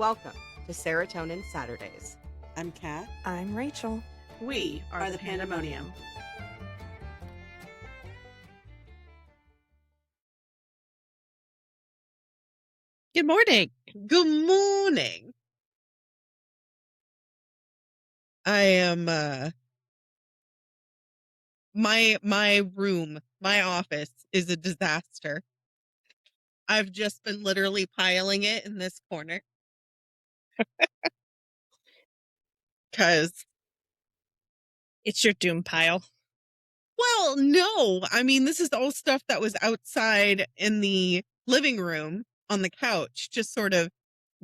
Welcome to Serotonin Saturdays. I'm Kat. I'm Rachel. We are the Pandemonium. Good morning. Good morning. I am my room, my office is a disaster. I've just been literally piling it in this corner. Cause It's your doom pile. well, no. I mean, this is all stuff that was outside in the living room on the couch, just sort of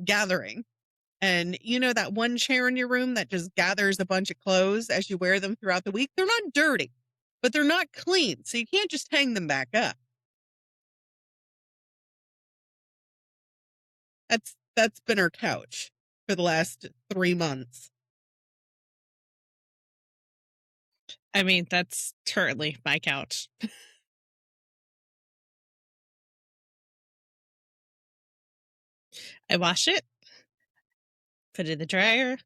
gathering. And you know that one chair in your room that just gathers a bunch of clothes as you wear them throughout the week? They're not dirty, but they're not clean. So you can't just hang them back up. That's been our couch for the last 3 months. I mean, that's currently my couch. I wash it, put it in the dryer,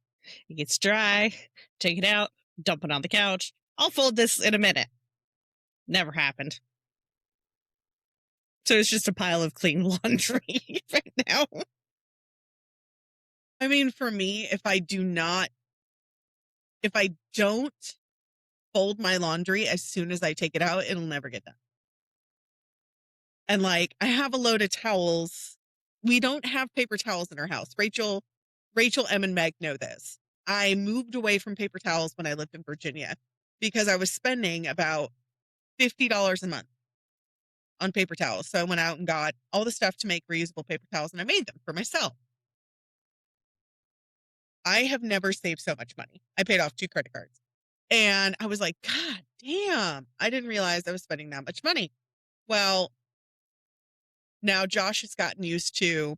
it gets dry, take it out, dump it on the couch. I'll fold this in a minute. Never happened. So it's just a pile of clean laundry right now. I mean, for me, if I don't fold my laundry as soon as I take it out, it'll never get done. And like, I have a load of towels. We don't have paper towels in our house. Rachel, Em, and Meg know this. I moved away from paper towels when I lived in Virginia because I was spending about $50 a month on paper towels. So I went out and got all the stuff to make reusable paper towels and I made them for myself. I have never saved so much money. I paid off 2 credit cards. And I was like, God damn, I didn't realize I was spending that much money. Well, now Josh has gotten used to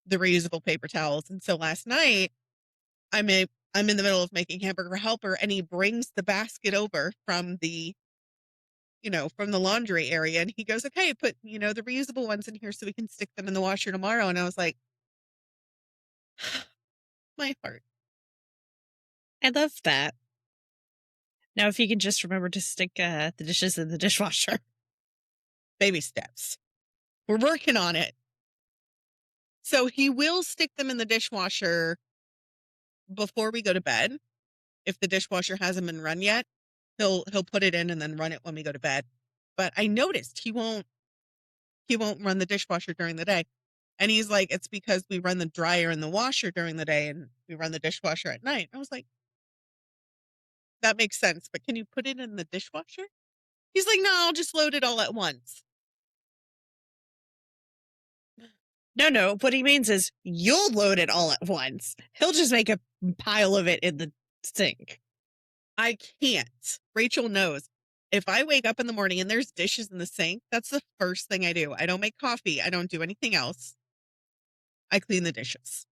the reusable paper towels. And so last night, I'm in the middle of making hamburger helper and he brings the basket over from the laundry area. And he goes, okay, put, the reusable ones in here so we can stick them in the washer tomorrow. And I was like, my heart. I love that. Now, if you can just remember to stick the dishes in the dishwasher. Baby steps. We're working on it. So he will stick them in the dishwasher before we go to bed. If the dishwasher hasn't been run yet, he'll put it in and then run it when we go to bed. But I noticed he won't run the dishwasher during the day. And he's like, it's because we run the dryer and the washer during the day and we run the dishwasher at night. I was like, that makes sense, but can you put it in the dishwasher? He's like, no, I'll just load it all at once. No. What he means is you'll load it all at once. He'll just make a pile of it in the sink. I can't. Rachel knows. If I wake up in the morning and there's dishes in the sink, that's the first thing I do. I don't make coffee. I don't do anything else. I clean the dishes.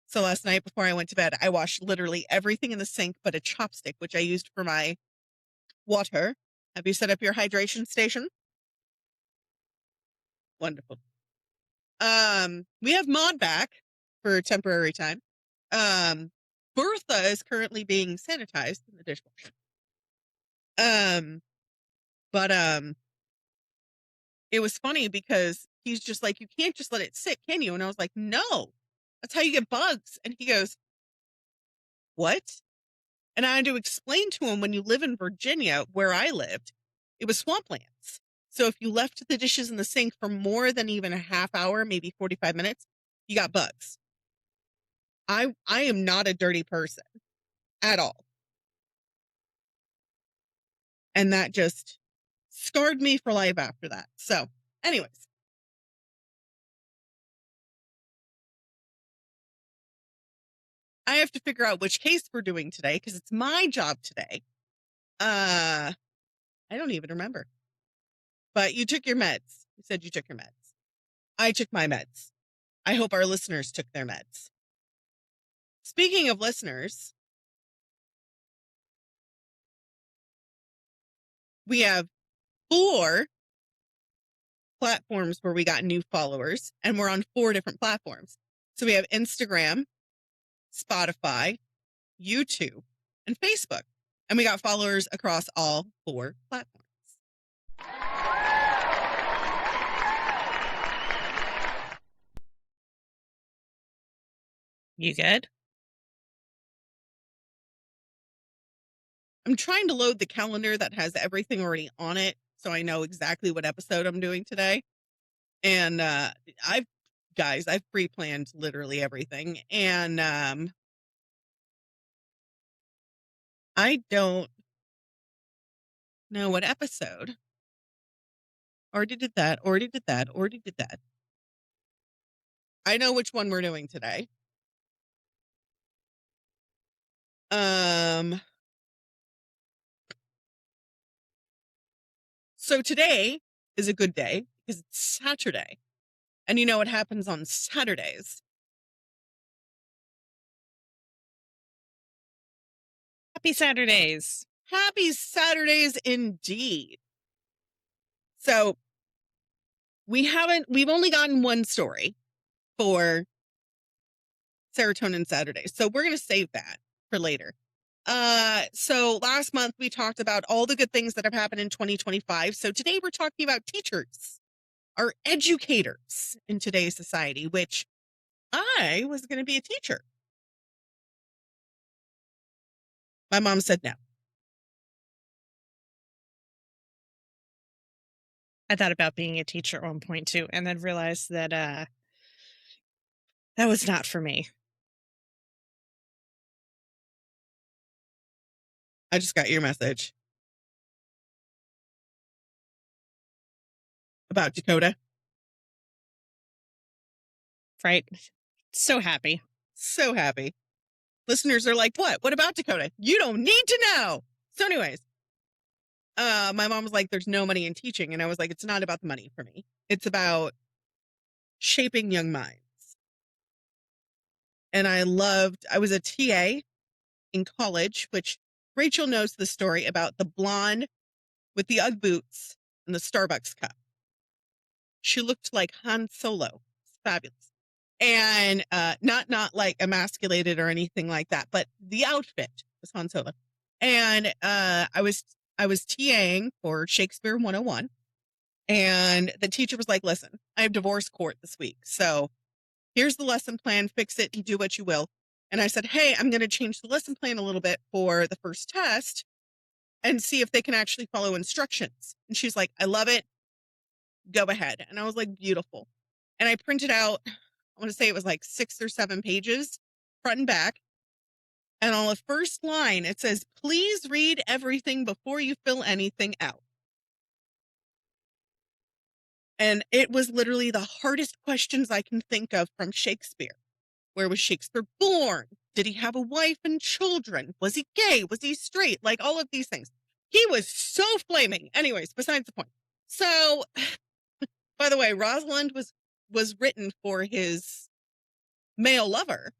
So last night before I went to bed, I washed literally everything in the sink but a chopstick, which I used for my water. Have you set up your hydration station? Wonderful. We have Maud back for a temporary time. Bertha is currently being sanitized in the dishwasher. But it was funny because he's just like, you can't just let it sit, can you? And I was like, no, that's how you get bugs. And he goes, what? And I had to explain to him, when you live in Virginia, where I lived, it was swamplands. So if you left the dishes in the sink for more than even a half hour, maybe 45 minutes, you got bugs. I am not a dirty person at all. And that just scarred me for life after that. So anyways. I have to figure out which case we're doing today because it's my job today. I don't even remember. But you took your meds. You said you took your meds. I took my meds. I hope our listeners took their meds. Speaking of listeners, we have 4 platforms where we got new followers, and we're on 4 different platforms. So we have Instagram, Spotify, YouTube, and Facebook. And we got followers across all 4 platforms. You good? I'm trying to load the calendar that has everything already on it, so I know exactly what episode I'm doing today. And I've pre-planned literally everything. And I don't know what episode. Already did that. I know which one we're doing today. So today is a good day because it's Saturday. And you know what happens on Saturdays? Happy Saturdays. Happy Saturdays indeed. So we've only gotten one story for Serotonin Saturdays. So we're going to save that for later. So last month we talked about all the good things that have happened in 2025. So today we're talking about teachers, our educators in today's society, which I was going to be a teacher. My mom said no. I thought about being a teacher at one point too, and then realized that that was not for me. I just got your message about Dakota. Right? So happy. So happy. Listeners are like, what? What about Dakota? You don't need to know. So anyways, my mom was like, there's no money in teaching. And I was like, it's not about the money for me. It's about shaping young minds. And I was a TA in college, which Rachel knows the story about the blonde with the Ugg boots and the Starbucks cup. She looked like Han Solo. It's fabulous. And not like emasculated or anything like that, but the outfit was Han Solo. And I was TAing for Shakespeare 101. And the teacher was like, listen, I have divorce court this week. So here's the lesson plan, fix it and do what you will. And I said, hey, I'm going to change the lesson plan a little bit for the first test and see if they can actually follow instructions. And she's like, I love it. Go ahead. And I was like, beautiful. And I printed out, I want to say it was like 6 or 7 pages, front and back. And on the first line, it says, please read everything before you fill anything out. And it was literally the hardest questions I can think of from Shakespeare. Where was Shakespeare born? Did he have a wife and children? Was he gay? Was he straight? Like all of these things. He was so flaming. Anyways, besides the point. So, by the way, Rosalind was written for his male lover.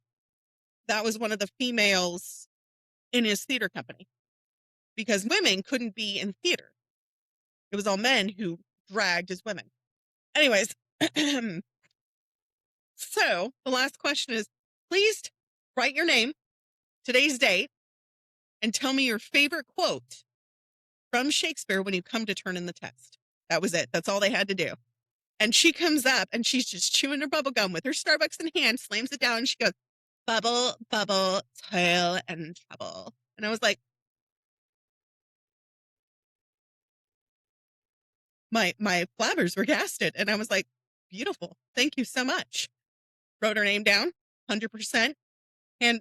That was one of the females in his theater company because women couldn't be in theater. It was all men who dragged as women. Anyways, so the last question is, please write your name, today's date, and tell me your favorite quote from Shakespeare when you come to turn in the test. That was it. That's all they had to do. And she comes up and she's just chewing her bubble gum with her Starbucks in hand, slams it down, and she goes, bubble, bubble, toil and trouble. And I was like, my blabbers were gasted. And I was like, beautiful. Thank you so much. Wrote her name down, 100%. And,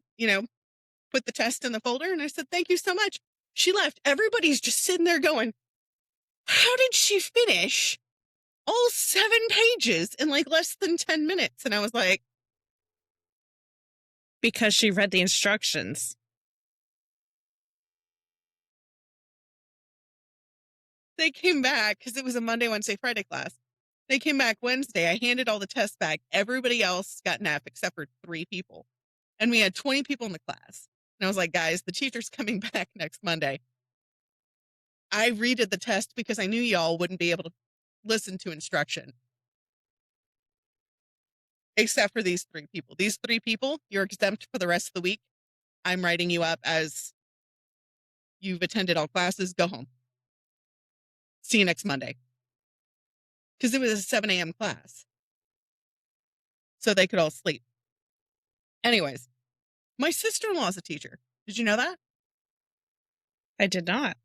put the test in the folder. And I said, thank you so much. She left. Everybody's just sitting there going, how did she finish all 7 pages in like less than 10 minutes? And I was like, because she read the instructions. they came back because it was a Monday, Wednesday, Friday class. They came back Wednesday. I handed all the tests back. Everybody else got an F except for 3 people. And we had 20 people in the class. And I was like, guys, the teacher's coming back next Monday. I redid the test because I knew y'all wouldn't be able to listen to instruction. except for these 3 people. These 3 people, you're exempt for the rest of the week. I'm writing you up as you've attended all classes. Go home. See you next Monday. Because it was a 7 a.m. class. So they could all sleep. Anyways, my sister-in-law is a teacher. Did you know that? I did not.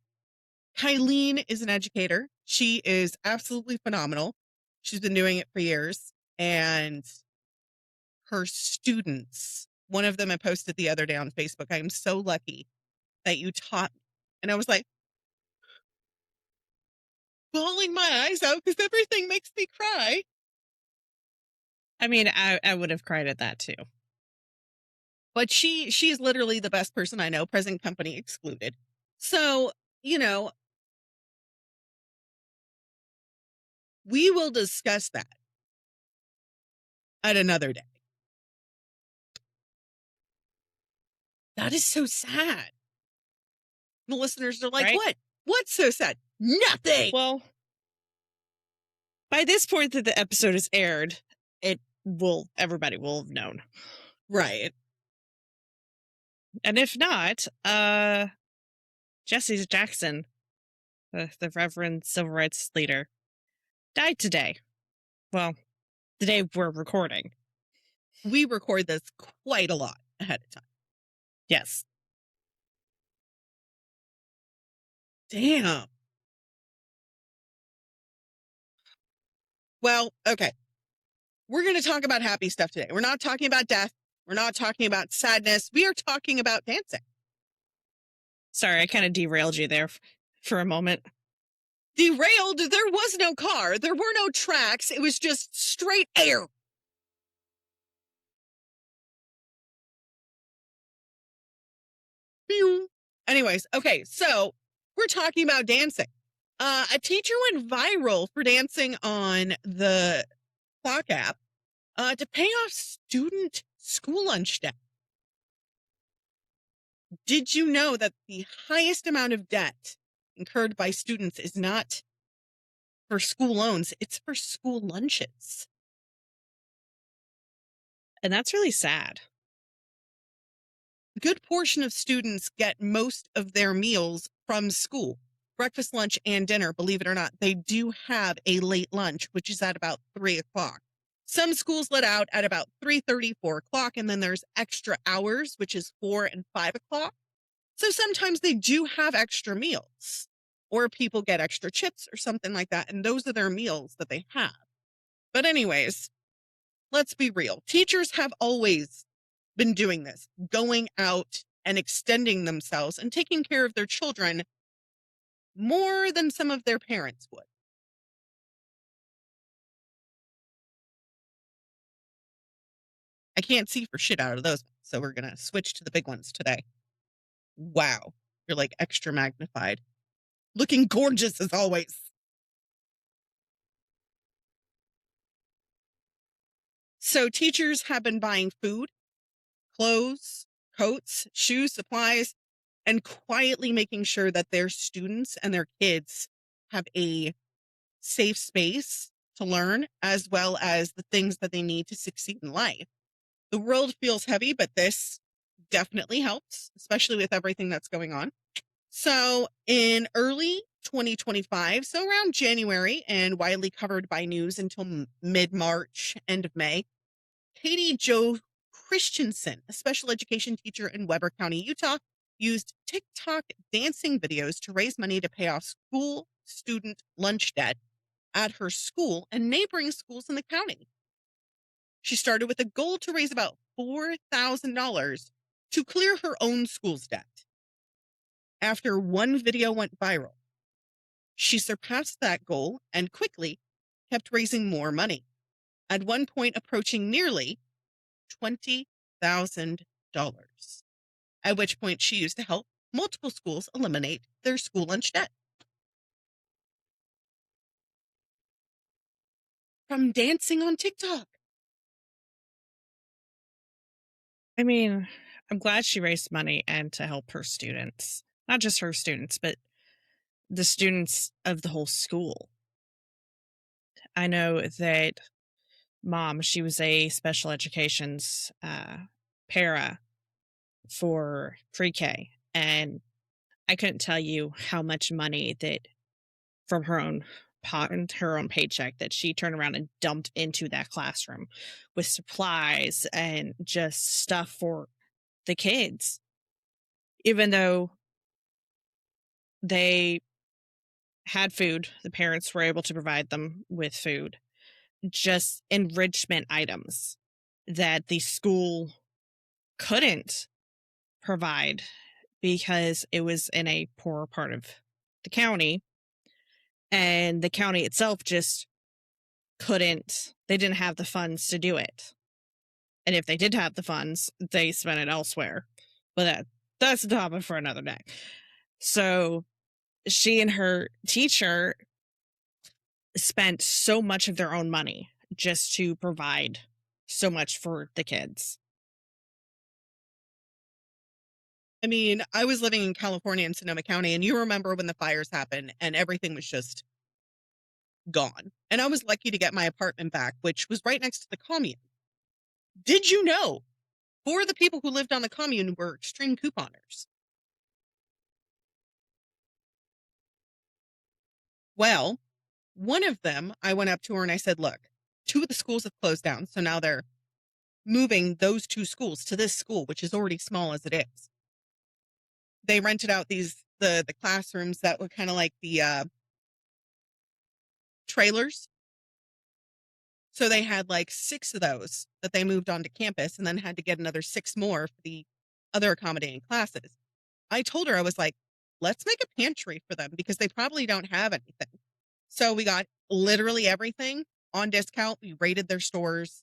Kylene is an educator. She is absolutely phenomenal. She's been doing it for years. And her students, one of them I posted the other day on Facebook, I am so lucky that you taught me. And I was like, bawling my eyes out because everything makes me cry. I mean, I would have cried at that too. But she's literally the best person I know, present company excluded. So, you know, we will discuss that at another day. That is so sad. The listeners are like, Right? what? What's so sad? Nothing. Well, by this point that the episode is aired, everybody will have known. Right. And if not, Jesse Jackson, the Reverend Civil Rights leader, died today. Well, the day we're recording. We record this quite a lot ahead of time. Yes. Damn. Well, okay. We're going to talk about happy stuff today. We're not talking about death. We're not talking about sadness. We are talking about dancing. Sorry, I kind of derailed you there for a moment. Derailed? There was no car. There were no tracks. It was just straight air. Pew. Anyways, okay, so we're talking about dancing. A teacher went viral for dancing on the Clock app to pay off student school lunch debt. Did you know that the highest amount of debt incurred by students is not for school loans, it's for school lunches? And that's really sad. A good portion of students get most of their meals from school. Breakfast, lunch, and dinner, believe it or not, they do have a late lunch, which is at about 3 o'clock. Some schools let out at about 3:30, 4 o'clock, and then there's extra hours, which is 4 and 5 o'clock. So sometimes they do have extra meals, or people get extra chips or something like that, and those are their meals that they have. But anyways, let's be real. Teachers have always been doing this, going out and extending themselves and taking care of their children more than some of their parents would. I can't see for shit out of those, so we're going to switch to the big ones today. Wow, you're like extra magnified. Looking gorgeous as always. So teachers have been buying food, clothes, coats, shoes, supplies, and quietly making sure that their students and their kids have a safe space to learn, as well as the things that they need to succeed in life. The world feels heavy, but this definitely helps, especially with everything that's going on. So in early 2025, so around January and widely covered by news until mid-March, end of May, Katie Jo Christensen, a special education teacher in Weber County, Utah, used TikTok dancing videos to raise money to pay off school student lunch debt at her school and neighboring schools in the county. She started with a goal to raise about $4,000 to clear her own school's debt. After one video went viral, she surpassed that goal and quickly kept raising more money, at one point approaching nearly $20,000, at which point she used to help multiple schools eliminate their school lunch debt. From dancing on TikTok. I mean, I'm glad she raised money and to help her students. Not just her students, but the students of the whole school. I know that mom, she was a special education's para for pre-K, and I couldn't tell you how much money that from her own pot and her own paycheck that she turned around and dumped into that classroom with supplies and just stuff for the kids, even though they had food, the parents were able to provide them with food, just enrichment items that the school couldn't provide because it was in a poor part of the county, and the county itself just couldn't, they didn't have the funds to do it. And if they did have the funds, they spent it elsewhere. But that's a topic for another day. So she and her teacher spent so much of their own money just to provide so much for the kids. I mean, I was living in California in Sonoma County, and you remember when the fires happened and everything was just gone. And I was lucky to get my apartment back, which was right next to the commune. Did you know 4 of the people who lived on the commune were extreme couponers? Well, one of them, I went up to her and I said, look, 2 of the schools have closed down. So now they're moving those 2 schools to this school, which is already small as it is. They rented out the classrooms that were kind of like the trailers. So they had like 6 of those that they moved onto campus and then had to get another 6 more for the other accommodating classes. I told her, I was like, let's make a pantry for them because they probably don't have anything. So we got literally everything on discount. We rated their stores.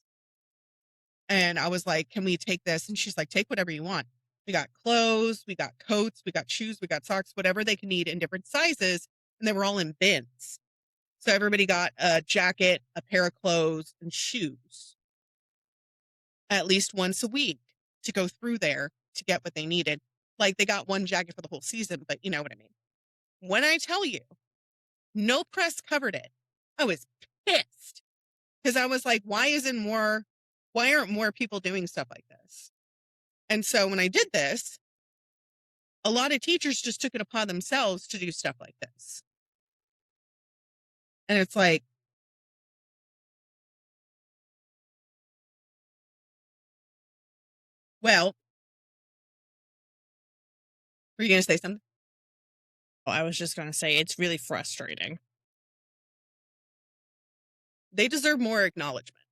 And I was like, can we take this? And she's like, take whatever you want. We got clothes, we got coats, we got shoes, we got socks, whatever they can need in different sizes. And they were all in bins. So everybody got a jacket, a pair of clothes, and shoes at least once a week to go through there to get what they needed. Like they got one jacket for the whole season, but you know what I mean. When I tell you, no press covered it, I was pissed because I was like, why aren't more people doing stuff like this? And so when I did this, a lot of teachers just took it upon themselves to do stuff like this. And it's like, well, were you going to say something? I was just going to say it's really frustrating. They deserve more acknowledgement.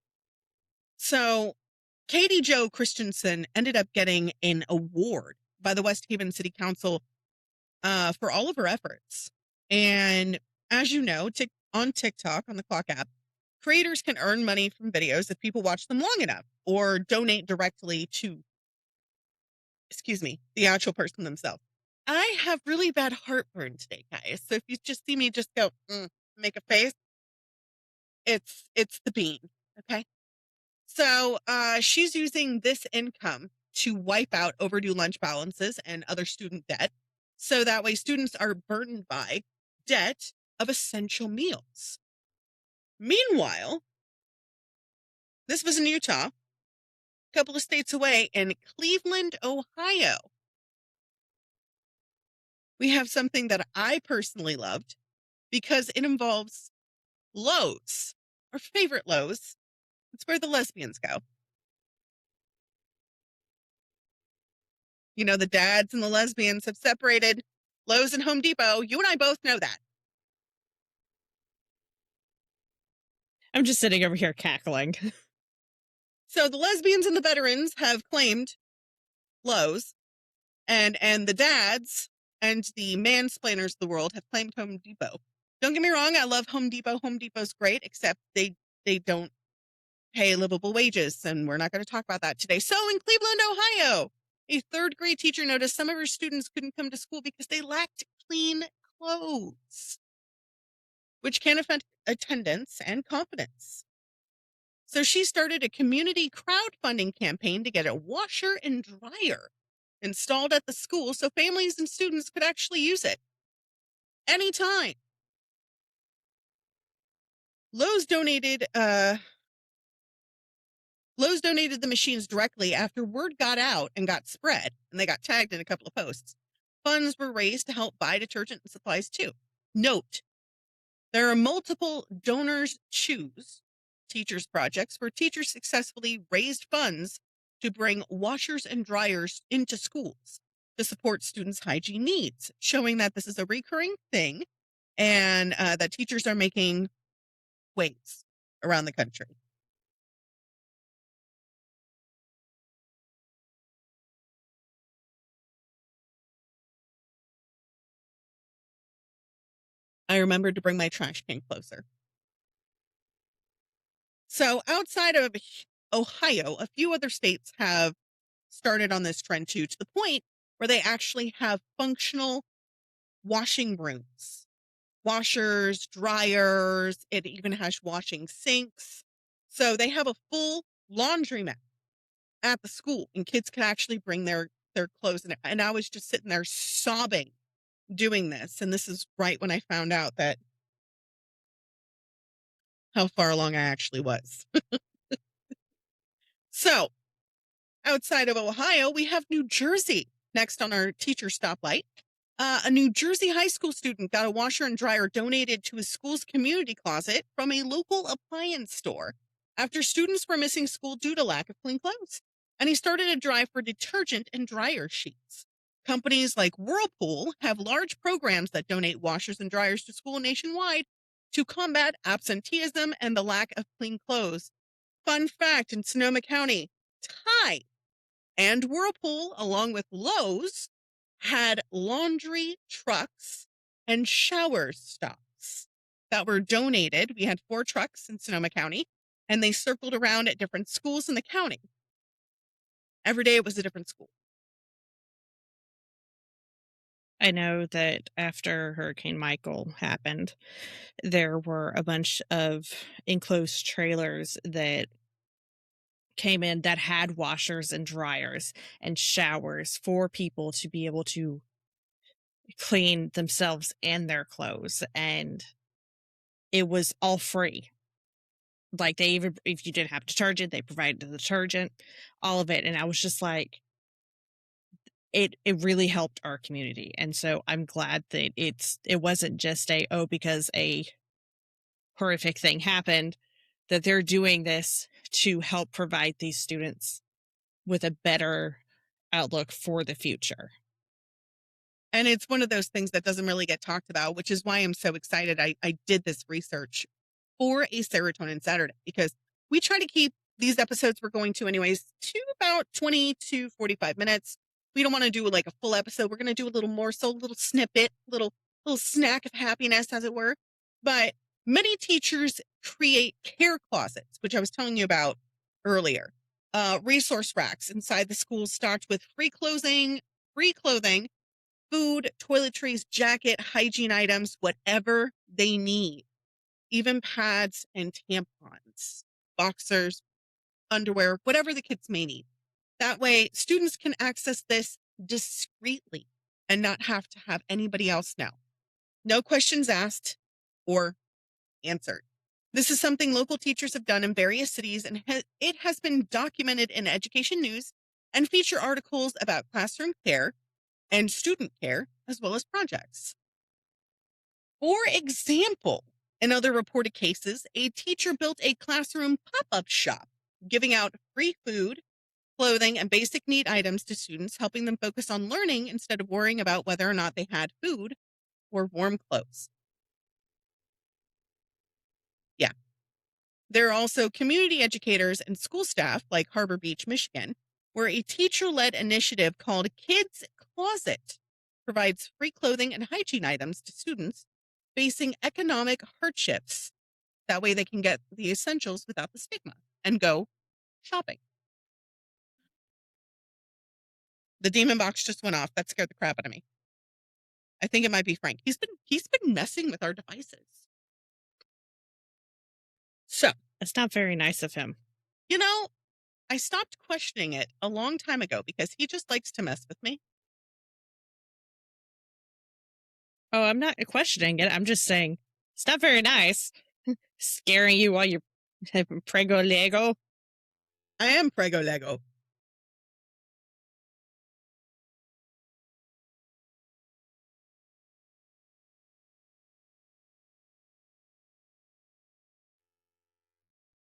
So Katie Jo Christensen ended up getting an award by the West Haven City Council for all of her efforts. And as you know, on TikTok, on the Clock app, creators can earn money from videos if people watch them long enough or donate directly to, the actual person themselves. I have really bad heartburn today, guys. So if you just see me just go, make a face, it's the bean. Okay. So she's using this income to wipe out overdue lunch balances and other student debt. So that way students are burdened by debt of essential meals. Meanwhile, this was in Utah, a couple of states away in Cleveland, Ohio. We have something that I personally loved because it involves Lowe's, our favorite Lowe's. It's where the lesbians go. You know, the dads and the lesbians have separated. Lowe's and Home Depot. You and I both know that. I'm just sitting over here cackling. So the lesbians and the veterans have claimed Lowe's, and the dads and the mansplainers of the world have claimed Home Depot. Don't get me wrong, I love Home Depot. Home Depot's great, except they don't pay livable wages, and we're not going to talk about that today. So in Cleveland, Ohio, a 3rd grade teacher noticed some of her students couldn't come to school because they lacked clean clothes, which can affect attendance and confidence. So she started a community crowdfunding campaign to get a washer and dryer installed at the school so families and students could actually use it anytime. Lowe's donated Lowe's donated the machines directly after word got out and got spread, and they got tagged in a couple of posts. Funds were raised to help buy detergent and supplies too. Note, there are multiple donors choose teachers projects where teachers successfully raised funds to bring washers and dryers into schools to support students' hygiene needs, showing that this is a recurring thing and that teachers are making waves around the country. I remembered to bring my trash can closer. So outside of Ohio, a few other states have started on this trend too, to the point where they actually have functional washing rooms, washers, dryers. It even has washing sinks. So they have a full laundromat at the school, and kids can actually bring their clothes in. And I was just sitting there sobbing doing this. And this is right when I found out that how far along I actually was. So outside of Ohio, we have New Jersey next on our teacher stoplight. A New Jersey high school student got a washer and dryer donated to his school's community closet from a local appliance store after students were missing school due to lack of clean clothes. And he started a drive for detergent and dryer sheets. Companies like Whirlpool have large programs that donate washers and dryers to school nationwide to combat absenteeism and the lack of clean clothes. Fun fact, in Sonoma County, Tide and Whirlpool, along with Lowe's, had laundry trucks and shower stops that were donated. We had 4 trucks in Sonoma County, and they circled around at different schools in the county. Every day it was a different school. I know that after Hurricane Michael happened, there were a bunch of enclosed trailers that came in that had washers and dryers and showers for people to be able to clean themselves and their clothes. And it was all free. Like, they even, if you didn't have detergent, they provided the detergent, all of it. And I was just like, it really helped our community. And so I'm glad that it wasn't just because a horrific thing happened, that they're doing this to help provide these students with a better outlook for the future. And it's one of those things that doesn't really get talked about, which is why I'm so excited. I did this research for a Serotonin Saturday, because we try to keep these episodes we're going to anyways to about 20 to 45 minutes. We don't want to do like a full episode. We're going to do a little morsel, a little snippet, little snack of happiness, as it were. But many teachers create care closets, which I was telling you about earlier. Resource racks inside the schools stocked with free clothing, food, toiletries, jacket, hygiene items, whatever they need. Even pads and tampons, boxers, underwear, whatever the kids may need. That way, students can access this discreetly and not have to have anybody else know. No questions asked or answered. This is something local teachers have done in various cities, and it has been documented in education news and feature articles about classroom care and student care, as well as projects. For example, in other reported cases, a teacher built a classroom pop-up shop, giving out free food, clothing, and basic need items to students, helping them focus on learning instead of worrying about whether or not they had food or warm clothes. Yeah. There are also community educators and school staff like Harbor Beach, Michigan, where a teacher-led initiative called Kids Closet provides free clothing and hygiene items to students facing economic hardships. That way they can get the essentials without the stigma and go shopping. The demon box just went off. That scared the crap out of me. I think it might be Frank. He's been messing with our devices. So, It's not very nice of him. I stopped questioning it a long time ago because he just likes to mess with me. Oh, I'm not questioning it. I'm just saying it's not very nice. Scaring you while you're prego Lego. I am Prego Lego.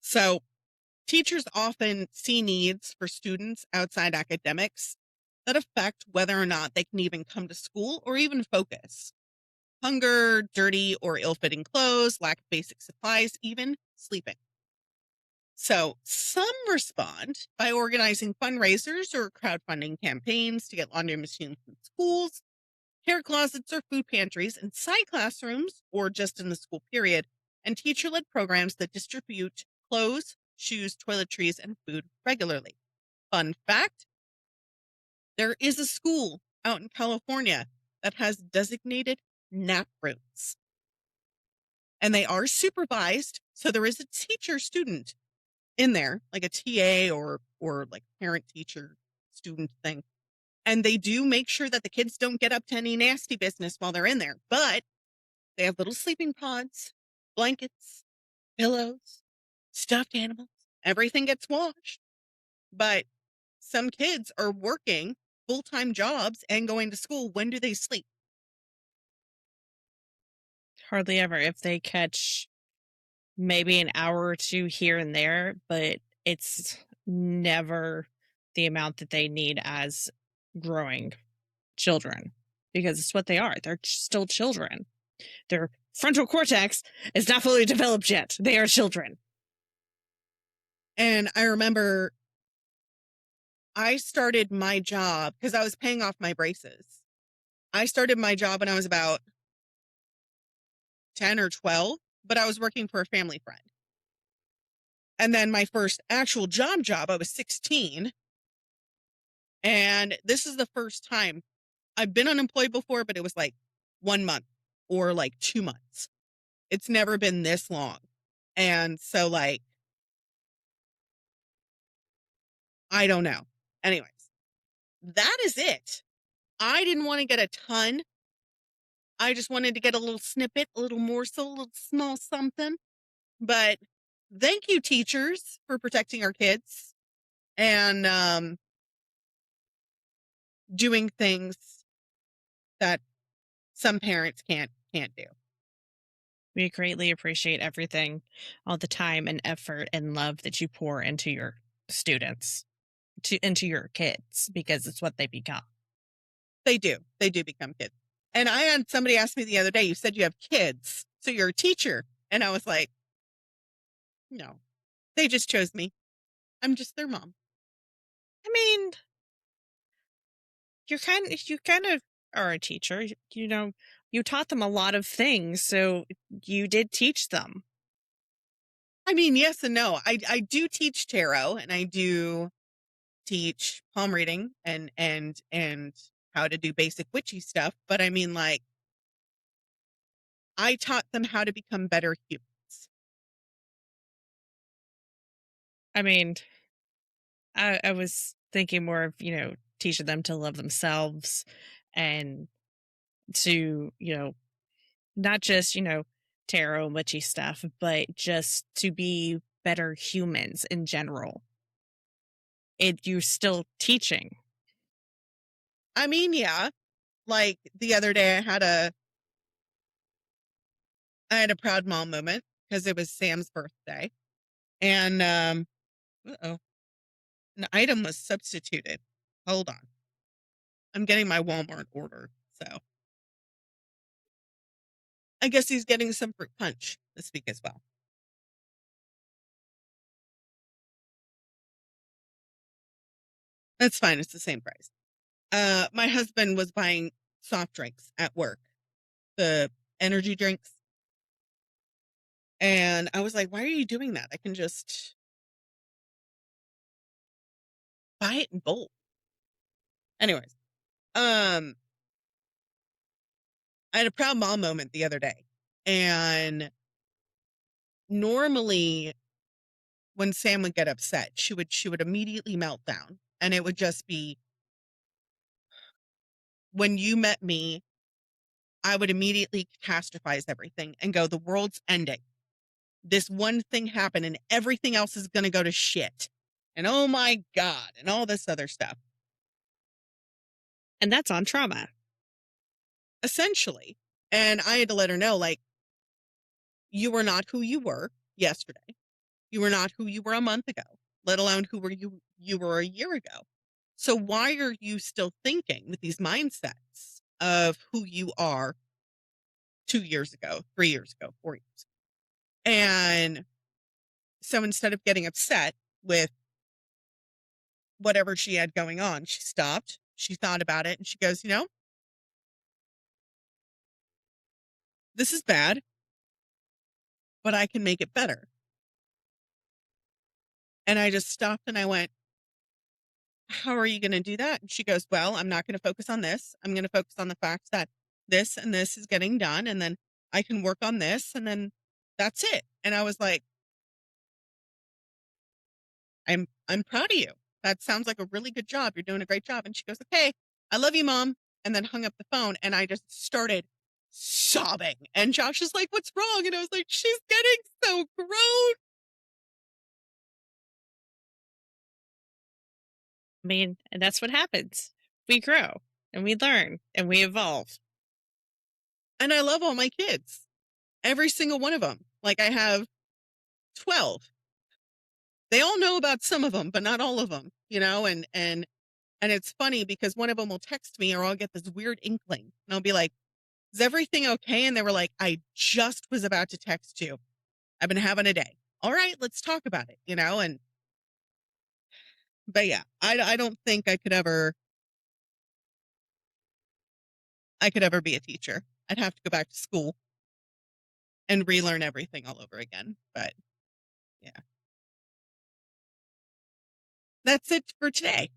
So teachers often see needs for students outside academics that affect whether or not they can even come to school or even focus. Hunger, dirty or ill fitting clothes, lack of basic supplies, even sleeping. So some respond by organizing fundraisers or crowdfunding campaigns to get laundry machines in schools, care closets or food pantries inside classrooms or just in the school period, and teacher led programs that distribute clothes, shoes, toiletries, and food regularly. Fun fact, there is a school out in California that has designated nap rooms, and they are supervised. So there is a teacher student in there, like a TA or like parent teacher student thing. And they do make sure that the kids don't get up to any nasty business while they're in there. But they have little sleeping pods, blankets, pillows, stuffed animals. Everything gets washed. But some kids are working full-time jobs and going to school. When do they sleep? Hardly ever. If they catch maybe an hour or two here and there, but it's never the amount that they need as growing children because it's what they are. They're still children. Their frontal cortex is not fully developed yet. They are children. And I remember I started my job because I was paying off my braces. I started my job when I was about 10 or 12, but I was working for a family friend. And then my first actual job, I was 16. And this is the first time I've been unemployed before, but it was like 1 month or like 2 months. It's never been this long. And so, like, I don't know. Anyways, that is it. I didn't want to get a ton. I just wanted to get a little snippet, a little morsel, a little small something. But thank you, teachers, for protecting our kids and doing things that some parents can't do. We greatly appreciate everything, all the time and effort and love that you pour into your students, into your kids, because it's what they become. They do. They do become kids. And I had somebody ask me the other day, you said you have kids, so you're a teacher. And I was like, no, they just chose me. I'm just their mom. I mean, you kind of are a teacher. You know, you taught them a lot of things, so you did teach them. I mean, yes and no. I do teach tarot and I do teach palm reading and how to do basic witchy stuff. But I mean, like, I taught them how to become better humans. I mean, I was thinking more of, teaching them to love themselves and to, not just, tarot and witchy stuff, but just to be better humans in general. You're still teaching. I mean, yeah. Like the other day I had a proud mom moment because it was Sam's birthday. And uh-oh. An item was substituted. Hold on. I'm getting my Walmart order. So I guess he's getting some fruit punch this week as well. That's fine. It's the same price. My husband was buying soft drinks at work, the energy drinks. And I was like, why are you doing that? I can just buy it in bulk. Anyways, I had a proud mom moment the other day. And normally when Sam would get upset, she would immediately melt down. And it would just be, when you met me, I would immediately catastrophize everything and go, the world's ending. This one thing happened and everything else is going to go to shit. and oh my God, and all this other stuff. And that's on trauma. Essentially. And I had to let her know, like, you were not who you were yesterday. You were not who you were a month ago, let alone who were you were a year ago. So why are you still thinking with these mindsets of who you are 2 years ago, 3 years ago, 4 years ago? And so instead of getting upset with whatever she had going on, she stopped, she thought about it, and she goes, you know, this is bad, but I can make it better. And I just stopped and I went, how are you going to do that? And she goes, well, I'm not going to focus on this. I'm going to focus on the fact that this and this is getting done. And then I can work on this. And then that's it. And I was like, I'm proud of you. That sounds like a really good job. You're doing a great job. And she goes, okay, I love you, Mom. And then hung up the phone. And I just started sobbing. And Josh is like, what's wrong? And I was like, she's getting so grown. I mean, and that's what happens. We grow and we learn and we evolve. And I love all my kids. Every single one of them. Like I have 12. They all know about some of them, but not all of them, you know? And it's funny because one of them will text me or I'll get this weird inkling and I'll be like, is everything okay? And they were like, I just was about to text you. I've been having a day. All right, let's talk about it, you know? But yeah, I don't think I could ever be a teacher. I'd have to go back to school and relearn everything all over again. But yeah. That's it for today.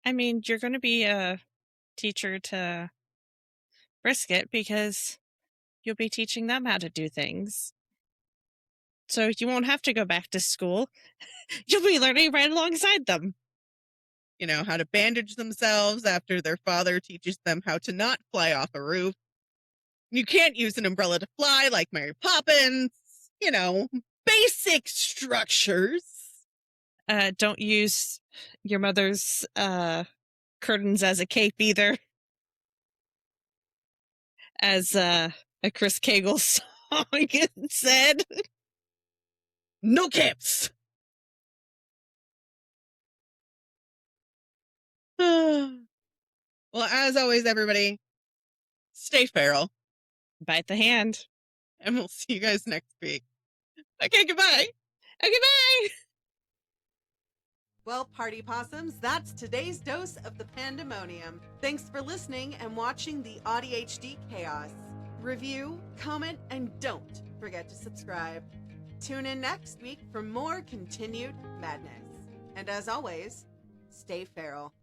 I mean, you're going to be a teacher to Brisket because you'll be teaching them how to do things. So you won't have to go back to school. You'll be learning right alongside them. You know, how to bandage themselves after their father teaches them how to not fly off a roof. You can't use an umbrella to fly like Mary Poppins. You know, basic structures. Don't use your mother's curtains as a cape either. As a Chris Cagle song said. No capes. Well, as always, everybody, stay feral. Bite the hand. And we'll see you guys next week. Okay, goodbye. Okay, bye. Well, party possums, that's today's dose of the pandemonium. Thanks for listening and watching the ADHD chaos. Review, comment, and don't forget to subscribe. Tune in next week for more continued madness. And as always, stay feral.